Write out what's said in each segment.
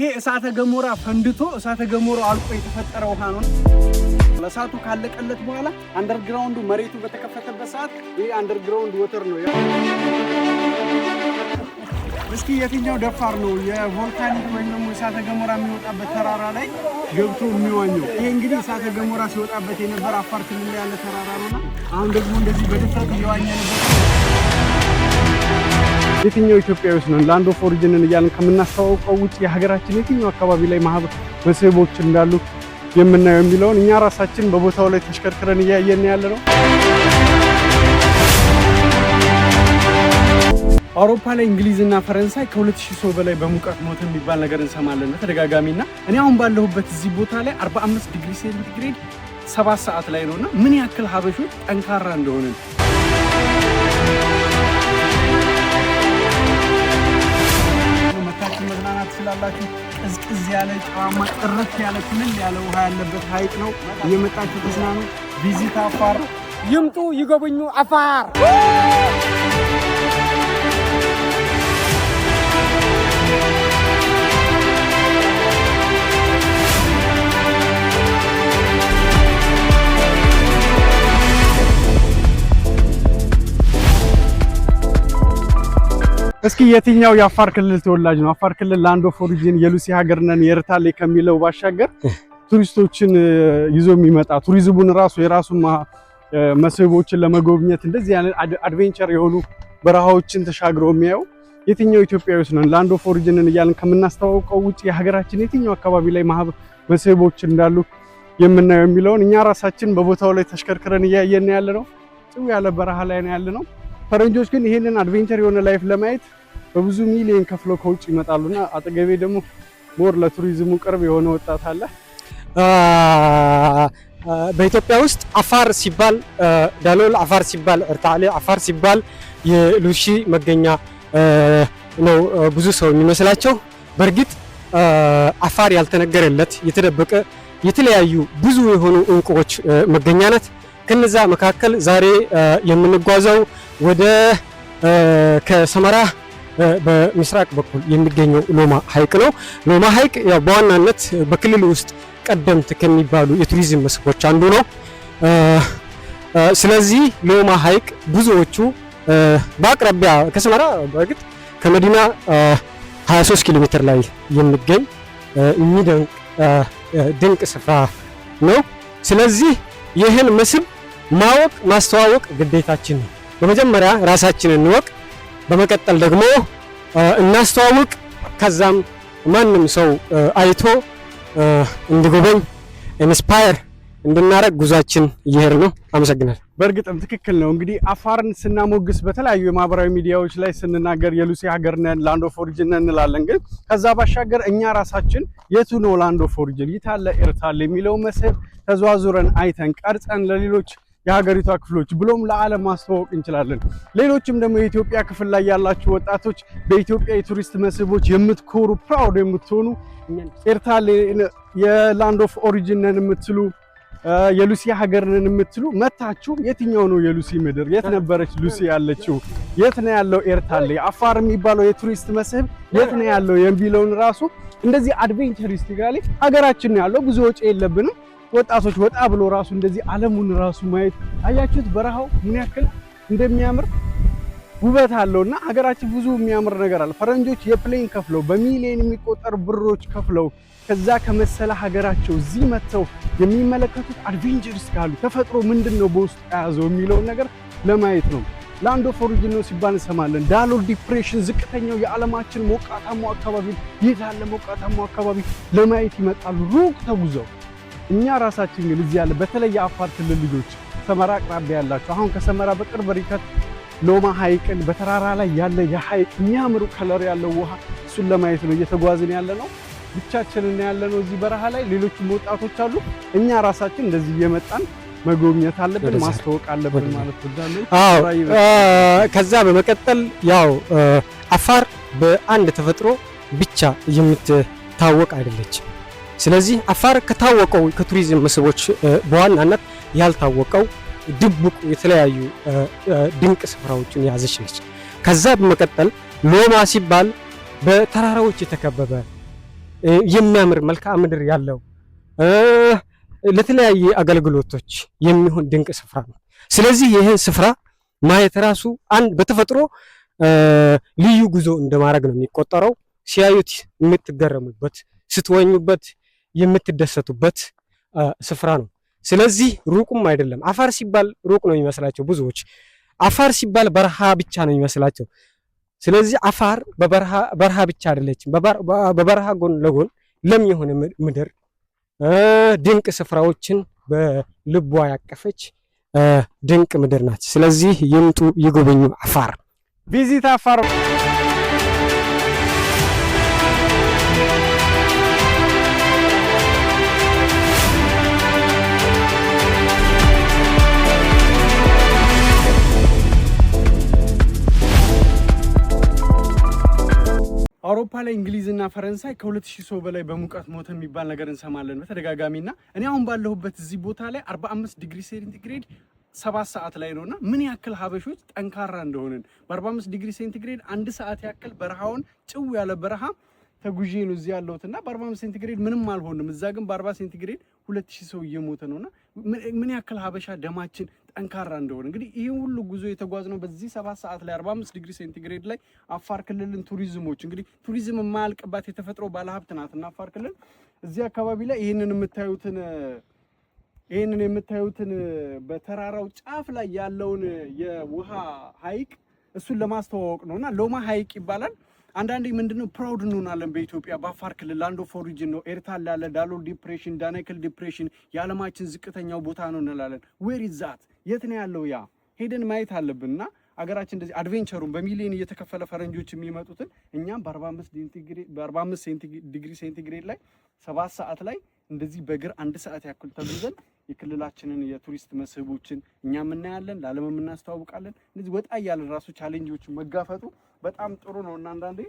ይሄ እሳተ ገሞራ ፈንድቶ እሳተ ገሞራው አልቆ የተፈጠረ ውሃ ነው። ለሳቱ ካለቀለት በኋላ አንደርግራውንዱ መሬቱ በተከፈተበት ሰዓት ይሄ አንደርግራውንድ ወተር ነው። እስኪ የትኛው ደፋር ነው የቮልካኒክ ወይም ደግሞ እሳተ ገሞራ የሚወጣበት ተራራ ላይ ገብቶ የሚዋኘው? ይሄ እንግዲህ እሳተ ገሞራ ሲወጣበት የነበረ አፋር ክልል ላይ ያለ ተራራ ነውና አሁን ደግሞ እንደዚህ በድፍረት እየዋኘንበት የትኛው ኢትዮጵያዊስ ነው ላንድ ኦፍ ኦሪጂንን እያልን ከምናስተዋውቀው ውጪ የሀገራችን የትኛው አካባቢ ላይ መስህቦች እንዳሉ የምናየው የሚለውን እኛ ራሳችን በቦታው ላይ ተሽከርክረን እያየን ያለ ነው። አውሮፓ ላይ እንግሊዝና ፈረንሳይ ከ2000 ሰው በላይ በሙቀት ሞት የሚባል ነገር እንሰማለን ተደጋጋሚና እኔ አሁን ባለሁበት እዚህ ቦታ ላይ 45 ዲግሪ ሴንቲግሬድ 7 ሰዓት ላይ ነውና ምን ያክል ሀበሾች ጠንካራ እንደሆነ መታችሁ መዝናናት ስላላችሁ ቅዝቅዝ ያለ ጨዋማ ጥርት ያለ ክልል ያለ ውሃ ያለበት ሀይቅ ነው። እየመጣችሁ ተዝናኑ። ቪዚት አፋር ይምጡ፣ ይጎብኙ አፋር። እስኪ የትኛው የአፋር ክልል ተወላጅ ነው? አፋር ክልል ላንድ ኦፍ ኦሪጂን የሉሲ ሀገር ነን የኤርታሌ ከሚለው ባሻገር ቱሪስቶችን ይዞ የሚመጣ ቱሪዝሙን ራሱ የራሱን መስህቦችን ለመጎብኘት እንደዚህ አይነት አድቬንቸር የሆኑ በረሃዎችን ተሻግሮ የሚያየው የትኛው ኢትዮጵያዊስ ነው? ላንድ ኦፍ ኦሪጂንን እያልን ከምናስተዋውቀው ውጪ የሀገራችን የትኛው አካባቢ ላይ መስህቦች እንዳሉ የምናየው የሚለውን እኛ ራሳችን በቦታው ላይ ተሽከርክረን እያየን ያለ ነው። ጥሩ ያለ በረሃ ላይ ነው ያለ ነው። ፈረንጆች ግን ይሄንን አድቬንቸር የሆነ ላይፍ ለማየት በብዙ ሚሊዮን ከፍለው ከውጭ ይመጣሉና አጠገቤ ደግሞ ሞር ለቱሪዝሙ ቅርብ የሆነ ወጣት አለ። በኢትዮጵያ ውስጥ አፋር ሲባል ዳሎል፣ አፋር ሲባል ኤርታሌ፣ አፋር ሲባል የሉሲ መገኛ ነው ብዙ ሰው የሚመስላቸው። በእርግጥ አፋር ያልተነገረለት የተደበቀ የተለያዩ ብዙ የሆኑ እንቁዎች መገኛ ናት። ከነዛ መካከል ዛሬ የምንጓዘው ወደ ከሰመራ በምስራቅ በኩል የሚገኘው ሎማ ሐይቅ ነው። ሎማ ሐይቅ ያው በዋናነት በክልል ውስጥ ቀደምት ከሚባሉ የቱሪዝም መስህቦች አንዱ ነው። ስለዚህ ሎማ ሐይቅ ብዙዎቹ በአቅራቢያ ከሰመራ በእርግጥ ከመዲና 23 ኪሎ ሜትር ላይ የሚገኝ የሚደንቅ ድንቅ ስፍራ ነው። ስለዚህ ይህን መስህብ ማወቅ ማስተዋወቅ ግዴታችን ነው። በመጀመሪያ ራሳችንን እንወቅ፣ በመቀጠል ደግሞ እናስተዋውቅ። ከዛም ማንም ሰው አይቶ እንዲጎበኝ ኢንስፓየር እንድናረግ ጉዟችን እየሄድን ነው። አመሰግናለሁ። በእርግጥም ትክክል ነው። እንግዲህ አፋርን ስናሞግስ በተለያዩ የማህበራዊ ሚዲያዎች ላይ ስንናገር የሉሲ ሀገር ነን ላንድ ኦፍ ኦሪጂን ነን እንላለን። ግን ከዛ ባሻገር እኛ ራሳችን የቱ ነው ላንድ ኦፍ ኦሪጂን ይታለ ኤርታሌ የሚለው መስህብ ተዟዙረን አይተን ቀርጸን ለሌሎች የሀገሪቷ ክፍሎች ብሎም ለዓለም ማስተዋወቅ እንችላለን። ሌሎችም ደግሞ የኢትዮጵያ ክፍል ላይ ያላችሁ ወጣቶች በኢትዮጵያ የቱሪስት መስህቦች የምትኮሩ ፕራውድ የምትሆኑ ኤርታሌ የላንድ ኦፍ ኦሪጂን ነን የምትሉ የሉሲ ሀገር ነን የምትሉ መታችሁ የትኛው ነው የሉሲ ምድር? የት ነበረች ሉሲ ያለችው? የት ነው ያለው ኤርታሌ? አፋር የሚባለው የቱሪስት መስህብ የት ነው ያለው የሚለውን ራሱ እንደዚህ አድቬንቸሪስቲካሊ ሀገራችን ነው ያለው። ብዙ ወጪ የለብንም። ወጣቶች ወጣ ብሎ ራሱ እንደዚህ ዓለሙን ራሱ ማየት አያችሁት፣ በረሃው ምን ያክል እንደሚያምር ውበት አለውና ሀገራችን ብዙ የሚያምር ነገር አለ። ፈረንጆች የፕሌን ከፍለው በሚሊዮን የሚቆጠር ብሮች ከፍለው ከዛ ከመሰለ ሀገራቸው እዚህ መጥተው የሚመለከቱት አድቬንቸርስ ካሉ ተፈጥሮ ምንድነው በውስጡ የያዘው የሚለውን ነገር ለማየት ነው። ላንድ ኦፍ ኦሪጂን ነው ሲባል እንሰማለን። ዳሎል ዲፕሬሽን ዝቅተኛው የዓለማችን ሞቃታማው አካባቢ የታለ ሞቃታማው አካባቢ ለማየት ይመጣሉ ሩቅ ተጉዘው። እኛ ራሳችን ግን እዚህ ያለ በተለይ የአፋር ክልል ልጆች ሰመራ አቅራቢያ ያላችሁ አሁን ከሰመራ በቅርብ ርቀት ሎማ ሐይቅን በተራራ ላይ ያለ የሐይቅ የሚያምሩ ከለር ያለው ውሃ እሱን ለማየት ነው እየተጓዝን ያለ ነው። ብቻችንን ያለ ነው እዚህ በረሃ ላይ። ሌሎችም ወጣቶች አሉ። እኛ ራሳችን እንደዚህ እየመጣን መጎብኘት አለብን፣ ማስተዋወቅ አለብን ማለት ወዳለሁ። ከዛ በመቀጠል ያው አፋር በአንድ ተፈጥሮ ብቻ የምትታወቅ አይደለችም። ስለዚህ አፋር ከታወቀው ከቱሪዝም መስህቦች በዋናነት ያልታወቀው ድብቁ የተለያዩ ድንቅ ስፍራዎችን ያዘች ነች። ከዛ በመቀጠል ሎማ ሲባል በተራራዎች የተከበበ የሚያምር መልክዓ ምድር ያለው ለተለያየ አገልግሎቶች የሚሆን ድንቅ ስፍራ ነው። ስለዚህ ይህን ስፍራ ማየት ራሱ አንድ በተፈጥሮ ልዩ ጉዞ እንደማድረግ ነው የሚቆጠረው። ሲያዩት የምትገረሙበት፣ ስትወኙበት የምትደሰቱበት ስፍራ ነው። ስለዚህ ሩቁም አይደለም። አፋር ሲባል ሩቅ ነው የሚመስላቸው ብዙዎች። አፋር ሲባል በረሃ ብቻ ነው የሚመስላቸው። ስለዚህ አፋር በረሃ ብቻ አይደለችም። በበረሃ ጎን ለጎን ለም የሆነ ምድር ድንቅ ስፍራዎችን በልቧ ያቀፈች ድንቅ ምድር ናት። ስለዚህ ይምጡ፣ ይጎበኙ አፋር። ቪዚት አፋር። አውሮፓ ላይ እንግሊዝና ፈረንሳይ ከ2000 ሰው በላይ በሙቀት ሞተ የሚባል ነገር እንሰማለን በተደጋጋሚና እኔ አሁን ባለሁበት እዚህ ቦታ ላይ 45 ዲግሪ ሴንቲግሬድ 7 ሰዓት ላይ ነውና ምን ያክል ሀበሾች ጠንካራ እንደሆነን በ45 ዲግሪ ሴንቲግሬድ 1 ሰዓት ያክል በረሃውን ጭው ያለ በረሃ ተጉዤ ነው እዚህ ያለሁትና በ45 ሴንቲግሬድ ምንም አልሆንም። እዛ ግን በ40 ሴንቲግሬድ 2000 ሰው እየሞተ ነውና ምን ያክል ሀበሻ ደማችን ጠንካራ እንደሆነ እንግዲህ ይሄ ሁሉ ጉዞ የተጓዝነው በዚህ 7 ሰዓት ላይ 45 ዲግሪ ሴንቲግሬድ ላይ አፋር ክልልን ቱሪዝሞች እንግዲህ ቱሪዝም የማያልቅባት የተፈጥሮ ባለሀብት ናትና አፋር ክልል እዚህ አካባቢ ላይ ይሄንን የምታዩትን በተራራው ጫፍ ላይ ያለውን የውሃ ሐይቅ እሱን ለማስተዋወቅ ነውና ሎማ ሐይቅ ይባላል። አንዳንዴ ምንድነው ፕራውድ እንሆናለን በኢትዮጵያ በአፋር ክልል ላንድ ኦፍ ኦሪጂን ነው። ኤርታሌ ያለ ዳሎል ዲፕሬሽን፣ ዳናይክል ዲፕሬሽን የዓለማችን ዝቅተኛው ቦታ ነው እንላለን። ዌር ኢዝ ዛት? የት ነው ያለው? ያ ሄደን ማየት አለብንና አገራችን እንደዚህ አድቬንቸሩን በሚሊዮን እየተከፈለ ፈረንጆች የሚመጡትን እኛም በ45 ዲግሪ ሴንቲግሬድ ላይ 7 ሰዓት ላይ እንደዚህ በእግር 1 ሰዓት ያክል ተጉዘን የክልላችንን የቱሪስት መስህቦችን እኛም እናያለን፣ ለዓለም እናስተዋውቃለን። እንደዚህ ወጣ ያለን ራሱ ቻሌንጆችን መጋፈጡ በጣም ጥሩ ነው እና አንዳንዴ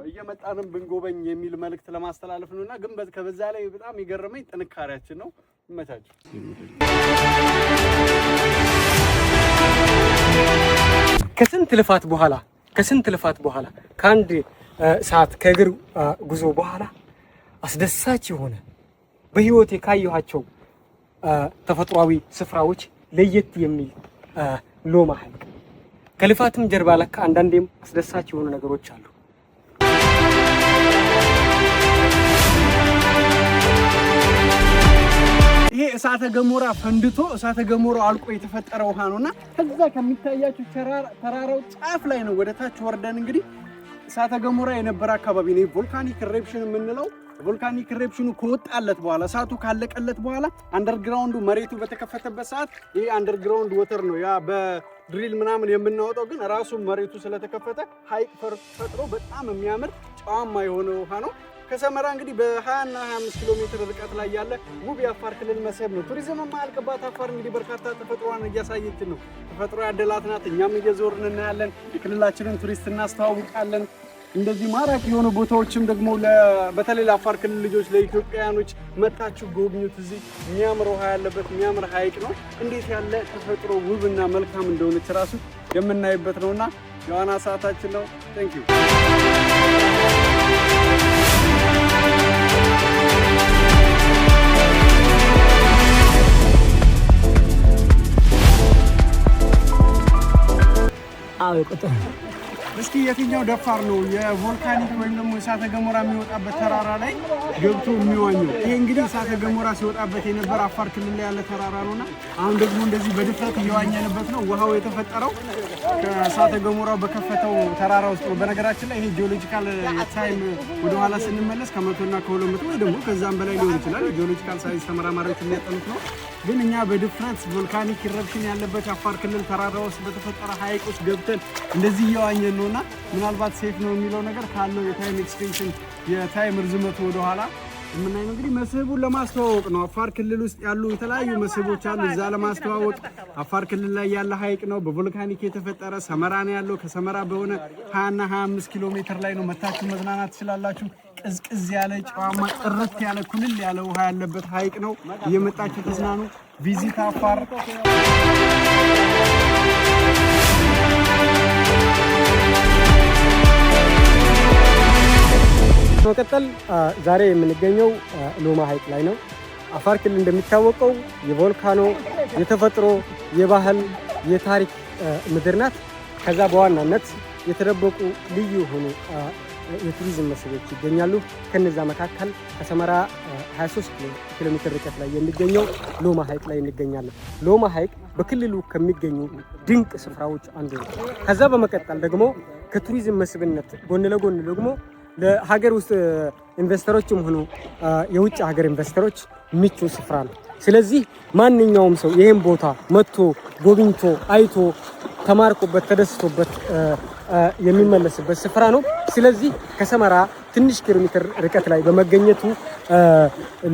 እየመጣንም ብንጎበኝ የሚል መልእክት ለማስተላለፍ ነውና ግን ከበዛ ላይ በጣም የገረመኝ ጥንካሬያችን ነው። ይመቻችሁ። ከስንት ልፋት በኋላ ከአንድ ሰዓት ከእግር ጉዞ በኋላ አስደሳች የሆነ በህይወቴ ካየኋቸው ተፈጥሯዊ ስፍራዎች ለየት የሚል ሎማ ሐይቅ ከልፋትም ጀርባ ለካ አንዳንዴም አስደሳች የሆኑ ነገሮች አሉ። ይሄ እሳተ ገሞራ ፈንድቶ እሳተ ገሞራው አልቆ የተፈጠረ ውሃ ነውና ከዛ ከሚታያችሁ ተራራው ጫፍ ላይ ነው ወደ ታች ወርደን እንግዲህ እሳተ ገሞራ የነበረ አካባቢ ነው። ቮልካኒክ ኢሬፕሽን የምንለው ቮልካኒክ ኢሬፕሽኑ ከወጣለት በኋላ እሳቱ ካለቀለት በኋላ አንደርግራውንዱ መሬቱ በተከፈተበት ሰዓት ይሄ አንደርግራውንድ ወተር ነው ያ በድሪል ምናምን የምናወጣው ግን ራሱ መሬቱ ስለተከፈተ ሐይቅ ፈጥሮ በጣም የሚያምር ጨዋማ የሆነ ውሃ ነው። ከሰመራ እንግዲህ በ20 እና 25 ኪሎ ሜትር ርቀት ላይ ያለ ውብ የአፋር ክልል መስህብ ነው። ቱሪዝም የማያልቅባት አፋር እንግዲህ በርካታ ተፈጥሮዋን እያሳየችን ነው። ተፈጥሮ ያደላት ናት። እኛም እየዞርን እናያለን። የክልላችንን ቱሪስት እናስተዋውቃለን። እንደዚህ ማራኪ የሆኑ ቦታዎችም ደግሞ በተለይ ለአፋር ክልል ልጆች ለኢትዮጵያውያኖች መጣችሁ ጎብኙት። እዚህ የሚያምር ውሃ ያለበት የሚያምር ሐይቅ ነው። እንዴት ያለ ተፈጥሮ ውብና መልካም እንደሆነች ራሱ የምናይበት ነውና የዋና ሰዓታችን ነው። ቴንክ ዩ። እስኪ የትኛው ደፋር ነው የቮልካኒክ ወይም ደግሞ እሳተ ገሞራ የሚወጣበት ተራራ ላይ ገብቶ የሚዋኘው? ይሄ እንግዲህ እሳተ ገሞራ ሲወጣበት የነበረ አፋር ክልል ላይ ያለ ተራራ ነውና አሁን ደግሞ እንደዚህ በድፍረት እየዋኘንበት ነው። ውሃው የተፈጠረው ከእሳተ ገሞራው በከፈተው ተራራ ውስጥ ነው። በነገራችን ላይ ይሄ ጂኦሎጂካል ታይም ወደ ኋላ ስንመለስ ከ100 እና ከ200 ወይ ደግሞ ከዛም በላይ ሊሆን ይችላል። ጂኦሎጂካል ሳይንስ ተመራማሪዎች የሚያጠኑት ነው። ግን እኛ በድፍረት ቮልካኒክ ኢረፕሽን ያለበት አፋር ክልል ተራራ ውስጥ በተፈጠረ ሐይቅ ውስጥ ገብተን እንደዚህ እየዋኘን ነውና ምናልባት ሴፍ ነው የሚለው ነገር ካለው የታይም ኤክስቴንሽን የታይም ርዝመቱ ወደ ኋላ የምናይ ነው። እንግዲህ መስህቡን ለማስተዋወቅ ነው። አፋር ክልል ውስጥ ያሉ የተለያዩ መስህቦች አሉ። እዛ ለማስተዋወቅ አፋር ክልል ላይ ያለ ሐይቅ ነው። በቮልካኒክ የተፈጠረ ሰመራ ነው ያለው። ከሰመራ በሆነ 20 እና 25 ኪሎ ሜትር ላይ ነው። መታችሁ መዝናናት ትችላላችሁ። ቅዝቅዝ ያለ ጨዋማ ጥርት ያለ ኩልል ያለ ውሃ ያለበት ሐይቅ ነው። እየመጣችሁ ተዝናኑ። ቪዚት አፋር። በመቀጠል ዛሬ የምንገኘው ሎማ ሐይቅ ላይ ነው። አፋር ክልል እንደሚታወቀው የቮልካኖ የተፈጥሮ የባህል የታሪክ ምድር ናት። ከዛ በዋናነት የተደበቁ ልዩ የሆኑ የቱሪዝም መስህቦች ይገኛሉ። ከነዛ መካከል ከሰመራ 23 ኪሎ ሜትር ርቀት ላይ የሚገኘው ሎማ ሐይቅ ላይ እንገኛለን። ሎማ ሐይቅ በክልሉ ከሚገኙ ድንቅ ስፍራዎች አንዱ ነው። ከዛ በመቀጠል ደግሞ ከቱሪዝም መስህብነት ጎን ለጎን ደግሞ ለሀገር ውስጥ ኢንቨስተሮችም ሆኑ የውጭ ሀገር ኢንቨስተሮች ምቹ ስፍራ ነው። ስለዚህ ማንኛውም ሰው ይሄን ቦታ መጥቶ ጎብኝቶ አይቶ ተማርኮበት ተደስቶበት የሚመለስበት ስፍራ ነው። ስለዚህ ከሰመራ ትንሽ ኪሎ ሜትር ርቀት ላይ በመገኘቱ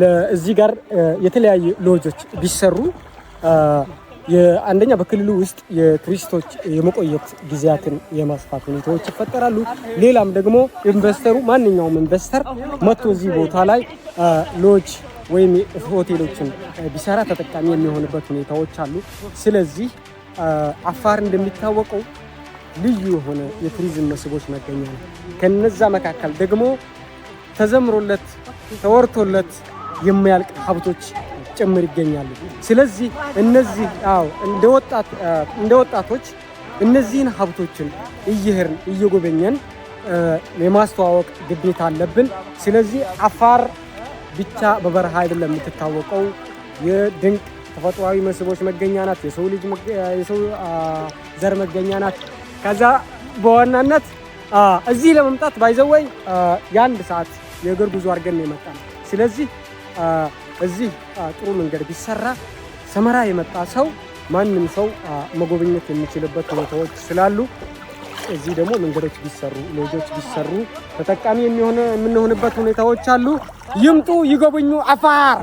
ለዚህ ጋር የተለያዩ ሎጆች ቢሰሩ አንደኛ በክልሉ ውስጥ የቱሪስቶች የመቆየት ጊዜያትን የማስፋት ሁኔታዎች ይፈጠራሉ። ሌላም ደግሞ ኢንቨስተሩ ማንኛውም ኢንቨስተር መጥቶ እዚህ ቦታ ላይ ሎጅ ወይም ሆቴሎችን ቢሰራ ተጠቃሚ የሚሆንበት ሁኔታዎች አሉ። ስለዚህ አፋር እንደሚታወቀው ልዩ የሆነ የቱሪዝም መስህቦች መገኛ ነው። ከነዛ መካከል ደግሞ ተዘምሮለት ተወርቶለት የማያልቅ ሀብቶች ጭምር ይገኛሉ። ስለዚህ እነዚህ እንደ ወጣቶች እነዚህን ሀብቶችን እየሄድን እየጎበኘን የማስተዋወቅ ግዴታ አለብን። ስለዚህ አፋር ብቻ በበረሃ አይደለም የምትታወቀው፣ የድንቅ ተፈጥሯዊ መስህቦች መገኛ ናት። የሰው ልጅ የሰው ዘር መገኛ ናት። ከዛ በዋናነት እዚህ ለመምጣት ባይዘወይ የአንድ ሰዓት የእግር ጉዞ አድርገን የመጣ ነው። ስለዚህ እዚህ ጥሩ መንገድ ቢሰራ ሰመራ የመጣ ሰው ማንም ሰው መጎብኘት የሚችልበት ሁኔታዎች ስላሉ እዚህ ደግሞ መንገዶች ቢሰሩ ሎጆች ቢሰሩ ተጠቃሚ የምንሆንበት ሁኔታዎች አሉ። ይምጡ፣ ይጎብኙ አፋር።